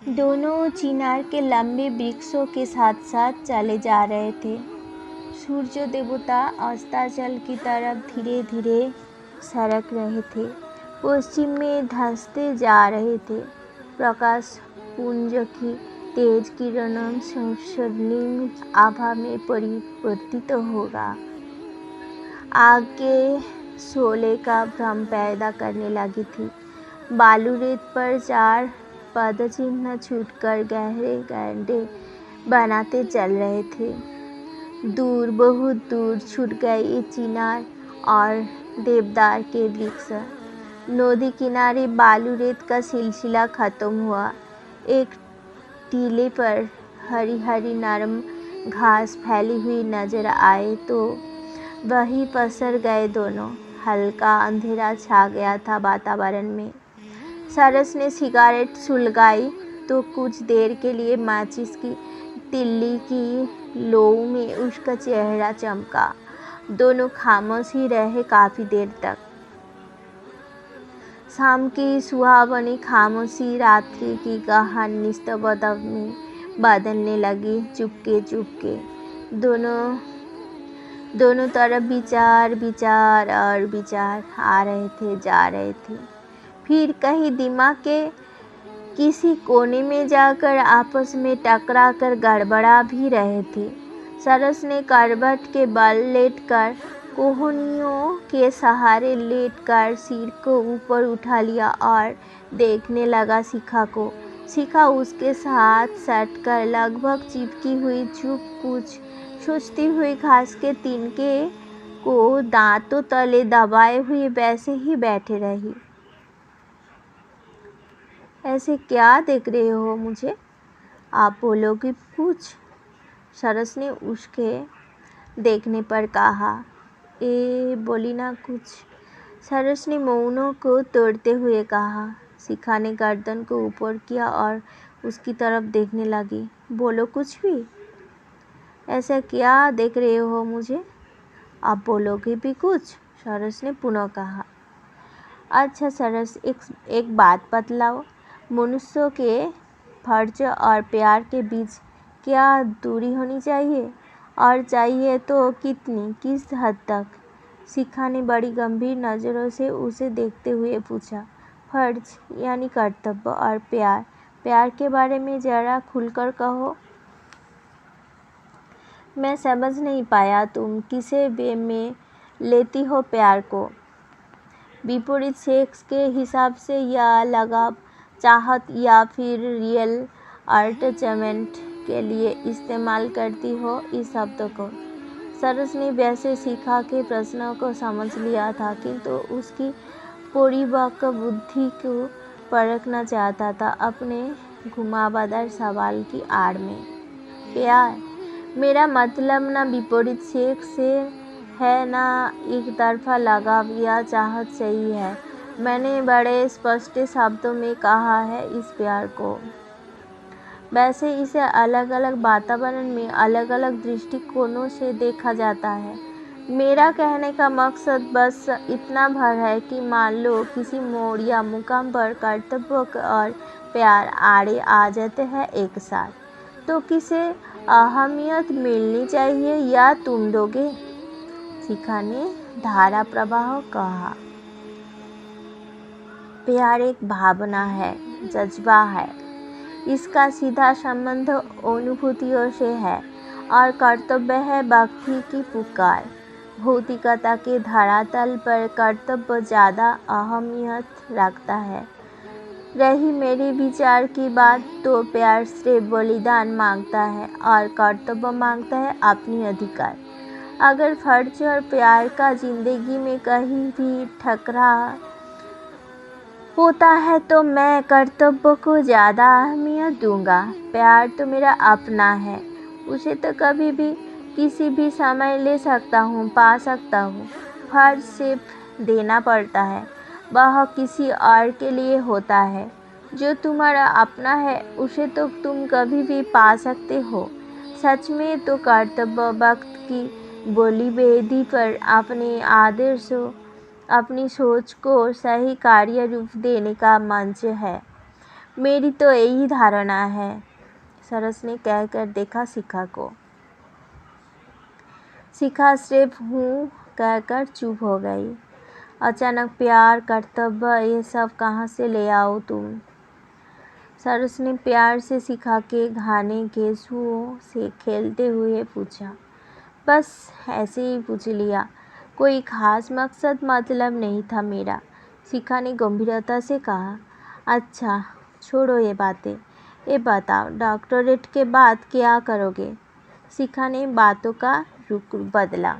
दोनों चिनार के लंबे वृक्षों के साथ साथ चले जा रहे थे। सूर्य देवता अस्ताचल की तरफ धीरे धीरे सरक रहे थे, पश्चिम में धंसते जा रहे थे। प्रकाश पुंज की तेज किरणों से स्वर्णिम आभा में परिवर्तित होगा, आग के शोले का भ्रम पैदा करने लगी थी। बालू रेत पर 4 पदचिन्ह छूटकर गहरे गड्ढे बनाते चल रहे थे। दूर, बहुत दूर छूट गए ये चिनार और देवदार के वृक्ष। नदी किनारे बालू रेत का सिलसिला खत्म हुआ। एक टीले पर हरी हरी नरम घास फैली हुई नजर आए तो वहीं पसर गए दोनों। हल्का अंधेरा छा गया था वातावरण में। सरस ने सिगारेट सुलगाई तो कुछ देर के लिए माचिस की तिल्ली की लो में उसका चेहरा चमका। दोनों खामोश ही रहे काफी देर तक। शाम की सुहावनी खामोशी रात्रि की गहन निस्तब्धता में बदलने लगी। चुपके चुपके दोनों तरफ विचार विचार और विचार आ रहे थे, जा रहे थे। फिर कहीं दिमाग के किसी कोने में जाकर आपस में टकरा कर गड़बड़ा भी रहे थे। सरस ने करवट के बल लेटकर, कोहनियों के सहारे लेटकर सिर को ऊपर उठा लिया और देखने लगा शिखा को। शिखा उसके साथ सटकर लगभग चिपकी हुई, चुप कुछ सोचती हुई घास के तिनके को दांतों तले दबाए हुए वैसे ही बैठे रही। ऐसे क्या देख रहे हो मुझे? आप बोलोगे कुछ? सरस ने उसके देखने पर कहा। बोली ना कुछ, सरस ने मौनों को तोड़ते हुए कहा। शिखा ने गर्दन को ऊपर किया और उसकी तरफ देखने लगी। बोलो कुछ भी। ऐसा क्या देख रहे हो मुझे? आप बोलोगे भी कुछ? सरस ने पुनः कहा। अच्छा सरस, एक बात बतलाओ, मनुष्यों के फर्ज और प्यार के बीच क्या दूरी होनी चाहिए, और चाहिए तो कितनी, किस हद तक? शिखा ने बड़ी गंभीर नज़रों से उसे देखते हुए पूछा। फर्ज यानी कर्तव्य, और प्यार के बारे में जरा खुलकर कहो। मैं समझ नहीं पाया, तुम किसे वे में लेती हो प्यार को? विपरीत सेक्स के हिसाब से, या लगाव, चाहत, या फिर रियल अटैचमेंट के लिए इस्तेमाल करती हो इस शब्द को? सरस ने वैसे शिखा के प्रश्नों को समझ लिया था, किंतु उसकी परिपक्व बुद्धि को परखना चाहता था अपने घुमावदार सवाल की आड़ में। प्यार, मेरा मतलब ना विपरीत सेक्स से है, ना एक तरफा लगाव या चाहत सही है। मैंने बड़े स्पष्ट शब्दों में कहा है इस प्यार को। वैसे इसे अलग अलग वातावरण में अलग अलग दृष्टिकोणों से देखा जाता है। मेरा कहने का मकसद बस इतना भर है कि मान लो किसी मोड़ या मुकाम पर कर्तव्य और प्यार आड़े आ जाते हैं एक साथ, तो किसे अहमियत मिलनी चाहिए, या तुम दोगे? शिखा ने धारा प्रवाह कहा। प्यार एक भावना है, जज्बा है। इसका सीधा संबंध अनुभूतियों से है, और कर्तव्य है भक्ति की पुकार। भौतिकता के धरातल पर कर्तव्य ज़्यादा अहमियत रखता है। रही मेरे विचार की बात, तो प्यार सिर्फ बलिदान मांगता है और कर्तव्य मांगता है अपनी अधिकार। अगर फर्ज और प्यार का जिंदगी में कहीं भी टकराव होता है तो मैं कर्तव्य को ज़्यादा अहमियत दूंगा। प्यार तो मेरा अपना है, उसे तो कभी भी किसी भी समय ले सकता हूँ, पा सकता हूँ। फर्ज सिर्फ देना पड़ता है, वह किसी और के लिए होता है। जो तुम्हारा अपना है उसे तो तुम कभी भी पा सकते हो। सच में तो कर्तव्य वक्त की बोली बेदी पर अपने आदर्शों, अपनी सोच को सही कार्य रूप देने का मंच है। मेरी तो यही धारणा है। सरस ने कहकर देखा शिखा को। शिखा सिर्फ हूँ कहकर चुप हो गई। अचानक प्यार, कर्तव्य, ये सब कहाँ से ले आओ तुम? सरस ने प्यार से शिखा के घाने केसुओं से खेलते हुए पूछा। बस ऐसे ही पूछ लिया, कोई खास मकसद मतलब नहीं था मेरा। शिखा ने गंभीरता से कहा। अच्छा छोड़ो ये बातें, ये बताओ डॉक्टरेट के बाद क्या करोगे? शिखा ने बातों का रुख बदला।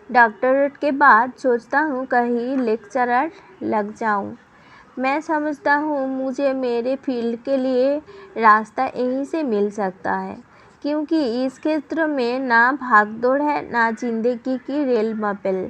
डॉक्टरेट के बाद सोचता हूँ कहीं लेक्चरर लग जाऊँ। मैं समझता हूँ मुझे मेरे फील्ड के लिए रास्ता यहीं से मिल सकता है, क्योंकि इस क्षेत्र में ना भागदौड़ है ना जिंदगी की रेल मपल।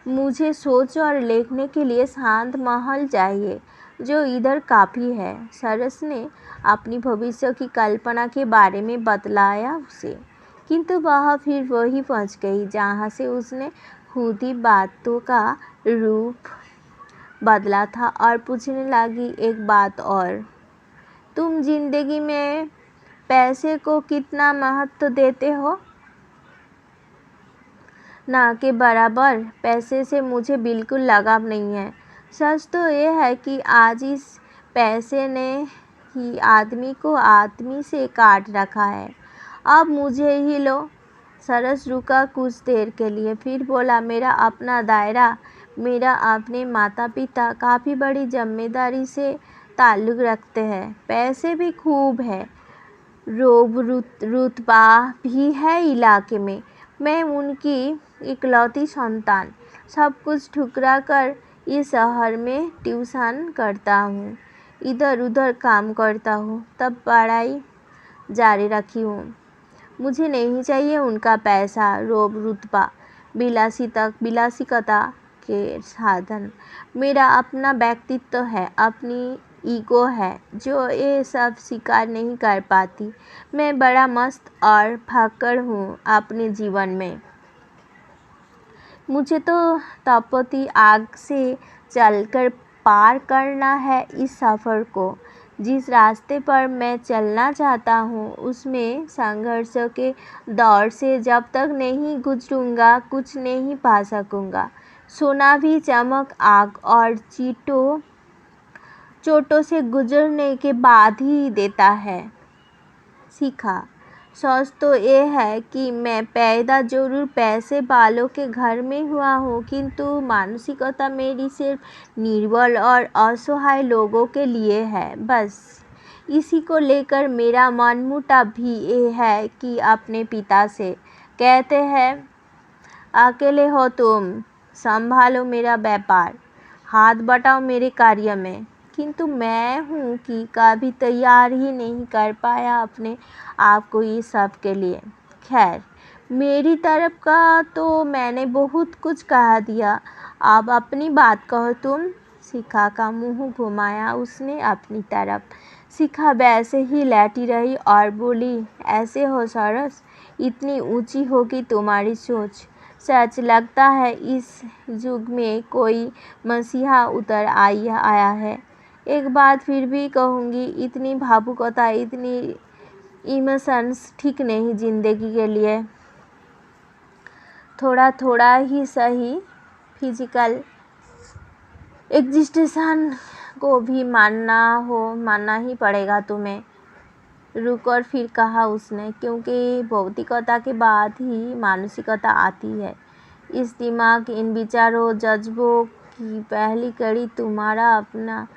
मुझे सोच और लिखने के लिए शांत माहौल चाहिए, जो इधर काफ़ी है। सरस ने अपनी भविष्य की कल्पना के बारे में बतलाया उसे, किंतु वह फिर वही पहुंच गई जहां से उसने खुद ही बातों का रूप बदला था और पूछने लगी, एक बात और, तुम जिंदगी में पैसे को कितना महत्व देते हो? ना के बराबर। पैसे से मुझे बिल्कुल लगाव नहीं है। सच तो ये है कि आज इस पैसे ने ही आदमी को आदमी से काट रखा है। अब मुझे ही लो। सरस रुका कुछ देर के लिए, फिर बोला, मेरा अपना दायरा, मेरा अपने माता पिता काफ़ी बड़ी जिम्मेदारी से ताल्लुक़ रखते हैं। पैसे भी खूब है, रोब रुतबा भी है इलाके में। मैं उनकी इकलौती संतान, सब कुछ ठुकरा कर इस शहर में ट्यूशन करता हूँ, इधर उधर काम करता हूँ, तब पढ़ाई जारी रखी हूँ। मुझे नहीं चाहिए उनका पैसा, रोब रुतबा, विलासिकता के साधन। मेरा अपना व्यक्तित्व है, अपनी ईगो है, जो ये सब स्वीकार नहीं कर पाती। मैं बड़ा मस्त और फक्कड़ हूँ अपने जीवन में। मुझे तो तपती आग से चलकर पार करना है इस सफ़र को। जिस रास्ते पर मैं चलना चाहता हूँ उसमें संघर्ष के दौर से जब तक नहीं गुजरूंगा कुछ नहीं पा सकूंगा। सोना भी चमक, आग और चोटों से गुजरने के बाद ही देता है। सीखा। सच तो ये है कि मैं पैदा जरूर पैसे वालों के घर में हुआ हूँ, किंतु मानसिकता मेरी सिर्फ निर्बल और असहाय लोगों के लिए है। बस इसी को लेकर मेरा मनमुटाव भी ये है कि अपने पिता से कहते हैं, अकेले हो तुम, संभालो मेरा व्यापार, हाथ बटाओ मेरे कार्य में, किंतु मैं हूँ कि कभी तैयार ही नहीं कर पाया अपने आप को इस सब के लिए। खैर, मेरी तरफ का तो मैंने बहुत कुछ कह दिया, अब अपनी बात कहो तुम। शिखा का मुंह घुमाया उसने अपनी तरफ। शिखा वैसे ही लेटी रही और बोली, ऐसे हो सरस, इतनी ऊंची होगी तुम्हारी सोच। सच लगता है इस युग में कोई मसीहा उतर आया है। एक बात फिर भी कहूँगी, इतनी भावुकता, इतनी इमोशंस ठीक नहीं जिंदगी के लिए। थोड़ा थोड़ा ही सही फिजिकल एग्जिस्टेंस को भी मानना ही पड़ेगा तुम्हें। रुक और फिर कहा उसने, क्योंकि भौतिकता के बाद ही मानसिकता आती है। इस दिमाग, इन विचारों, जज्बों की पहली कड़ी तुम्हारा अपना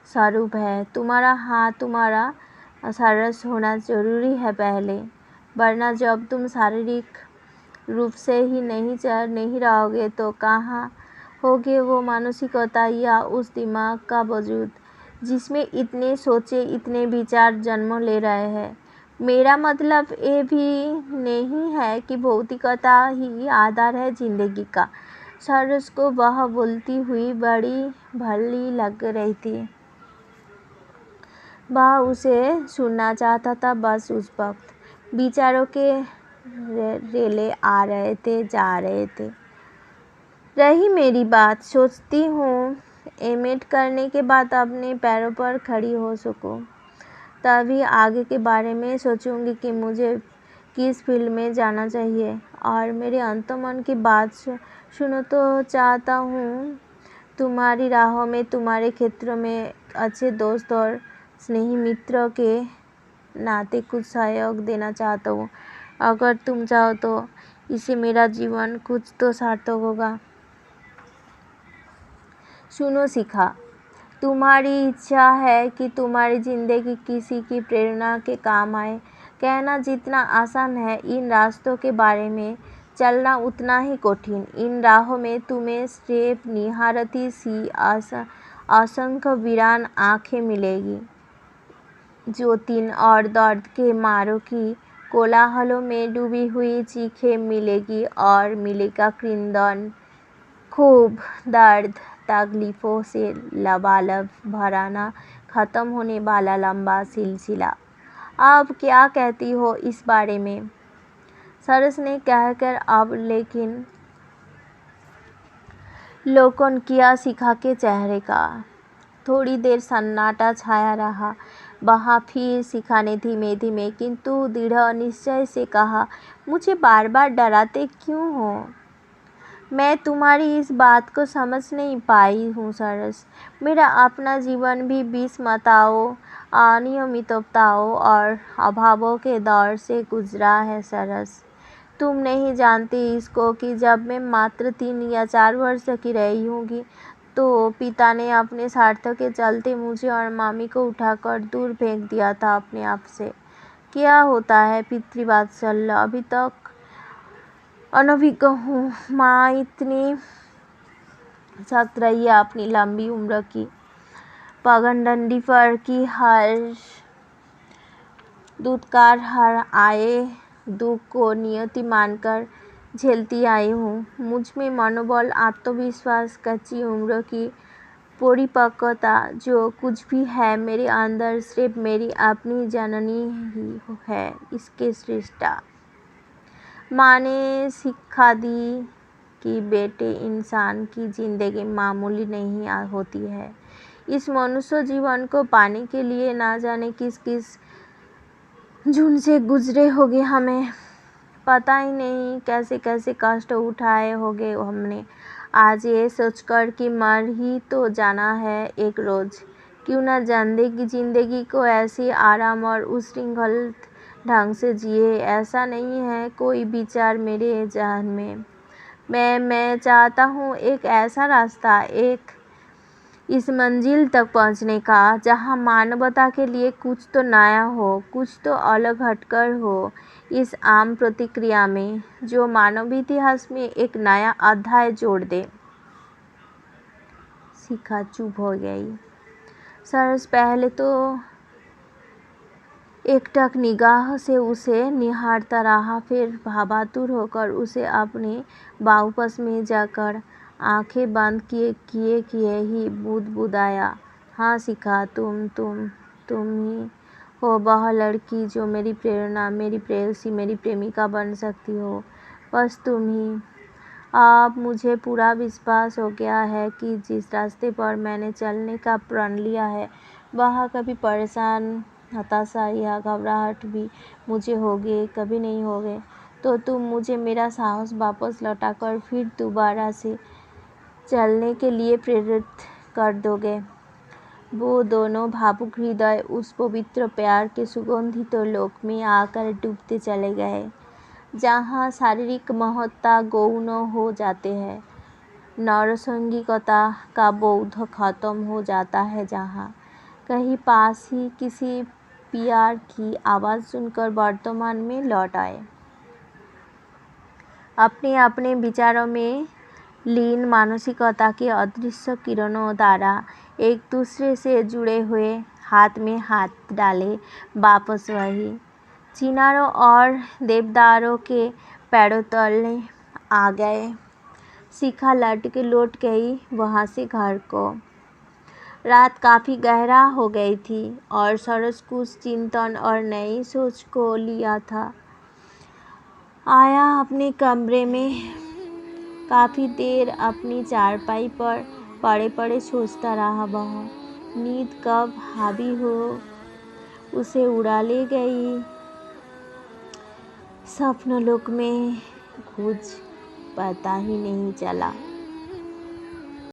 स्वरूप है। तुम्हारा हाँ, तुम्हारा सरस होना जरूरी है पहले, वरना जब तुम शारीरिक रूप से ही नहीं रहोगे तो कहाँ होगे वो मानसिकता या उस दिमाग का वजूद जिसमें इतने सोचे, इतने विचार जन्म ले रहे हैं। मेरा मतलब ये भी नहीं है कि भौतिकता ही आधार है जिंदगी का। सरस को वह बोलती हुई बड़ी भली लग रही थी। वह उसे सुनना चाहता था। बस उस वक्त विचारों के रेले आ रहे थे, जा रहे थे। रही मेरी बात, सोचती हूँ एमएड करने के बाद अपने पैरों पर खड़ी हो सकूं, तभी आगे के बारे में सोचूंगी कि मुझे किस फील्ड में जाना चाहिए। और मेरे अंतर्मन की बात सुनो तो चाहता हूँ, तुम्हारी राहों में, तुम्हारे क्षेत्रों में अच्छे दोस्त और स्नेही मित्र के नाते कुछ सहयोग देना चाहता हूँ। अगर तुम चाहो तो इससे मेरा जीवन कुछ तो सार्थक होगा। सुनो शिखा, तुम्हारी इच्छा है कि तुम्हारी जिंदगी किसी की प्रेरणा के काम आए। कहना जितना आसान है, इन रास्तों के बारे में चलना उतना ही कठिन। इन राहों में तुम्हें सिर्फ निहारती सी असंख्य वीरान आंखें मिलेगी, जो तीन और दर्द के मारों की कोलाहलों में डूबी हुई चीखें मिलेगी, और मिलेगा क्रंदन, खूब दर्द, तकलीफों से लबालब भरा ना खत्म होने वाला लंबा सिलसिला। अब क्या कहती हो इस बारे में? सरस ने कहकर अब लेकिन लोकन किया शिखा के चेहरे का। थोड़ी देर सन्नाटा छाया रहा। वहाँ फिर शिखा ने धीमे धीमे किंतु दृढ़ निश्चय से कहा, मुझे बार बार डराते क्यों हो? मैं तुम्हारी इस बात को समझ नहीं पाई हूँ सरस। मेरा अपना जीवन भी विषमताओं, अनियमितताओं और अभावों के दौर से गुजरा है सरस। तुम नहीं जानती इसको कि जब मैं मात्र 3 या 4 वर्ष की रही होंगी, तो पिता ने अपने स्वार्थों के चलते मुझे और मामी को उठाकर दूर फेंक दिया था अपने आप से। क्या होता है पितृवात्सल्य, अभी तक अनभिज्ञ हूँ। माँ इतनी सख्त रही है अपनी लंबी उम्र की पगडंडी पर कि हर दुत्कार, हर आए दुख को नियति मानकर झेलती आई हूँ। मुझ में मनोबल, आत्मविश्वास, कच्ची उम्र की परिपक्वता, जो कुछ भी है मेरे अंदर, सिर्फ मेरी अपनी जननी ही है इसके सृष्टा। माँ ने सिखा दी कि बेटे, इंसान की जिंदगी मामूली नहीं होती है। इस मनुष्य जीवन को पाने के लिए ना जाने किस किस झुंड से गुजरे होगे। हमें पता ही नहीं कैसे कैसे कष्ट उठाए होंगे हमने। आज ये सोचकर कि मर ही तो जाना है एक रोज, क्यों ना जिंदगी को ऐसी आराम और उच्छृंखलित ढंग से जिए। ऐसा नहीं है कोई विचार मेरे जहन में। मैं चाहता हूँ एक ऐसा रास्ता, एक इस मंजिल तक पहुँचने का, जहाँ मानवता के लिए कुछ तो नया हो, कुछ तो अलग हटकर हो इस आम प्रतिक्रिया में, जो मानव इतिहास में एक नया अध्याय जोड़ दे। शिखा चुप हो गई। सरस पहले तो एकटक निगाह से उसे निहारता रहा, फिर भावातुर होकर उसे अपने बाहुपास में जाकर आंखें बंद किए ही बुदबुदाया, हाँ शिखा, तुम ही हो वह लड़की जो मेरी प्रेरणा, मेरी प्रेयसी, मेरी प्रेमिका बन सकती हो। बस तुम ही। अब मुझे पूरा विश्वास हो गया है कि जिस रास्ते पर मैंने चलने का प्रण लिया है, वह कभी परेशान, हताशा या घबराहट भी मुझे होगे कभी नहीं होगे। तो तुम मुझे मेरा साहस वापस लौटाकर फिर दोबारा से चलने के लिए प्रेरित कर दोगे। वो दोनों भावुक हृदय उस पवित्र प्यार के सुगंधित लोक में आकर डूबते चले गए, जहाँ शारीरिक महत्ता गौण हो जाते हैं, नरसंगिकता का बोध खत्म हो जाता है, जहाँ कहीं पास ही किसी प्यार की आवाज़ सुनकर वर्तमान में लौट आए। अपने अपने विचारों में लीन मानसिकता की अदृश्य किरणों द्वारा एक दूसरे से जुड़े हुए हाथ में हाथ डाले वापस वही चिनारों और देवदारों के पैरों तले आ गए। शिखा लौट गई वहाँ से घर को। रात काफ़ी गहरा हो गई थी और सरस कुछ चिंतन और नई सोच को लिया था। आया अपने कमरे में, काफ़ी देर अपनी चारपाई पर पड़े पड़े सोचता रहा वह। नींद कब हावी हो उसे उड़ा ले गई। स्वप्नलोक में कुछ पता ही नहीं चला।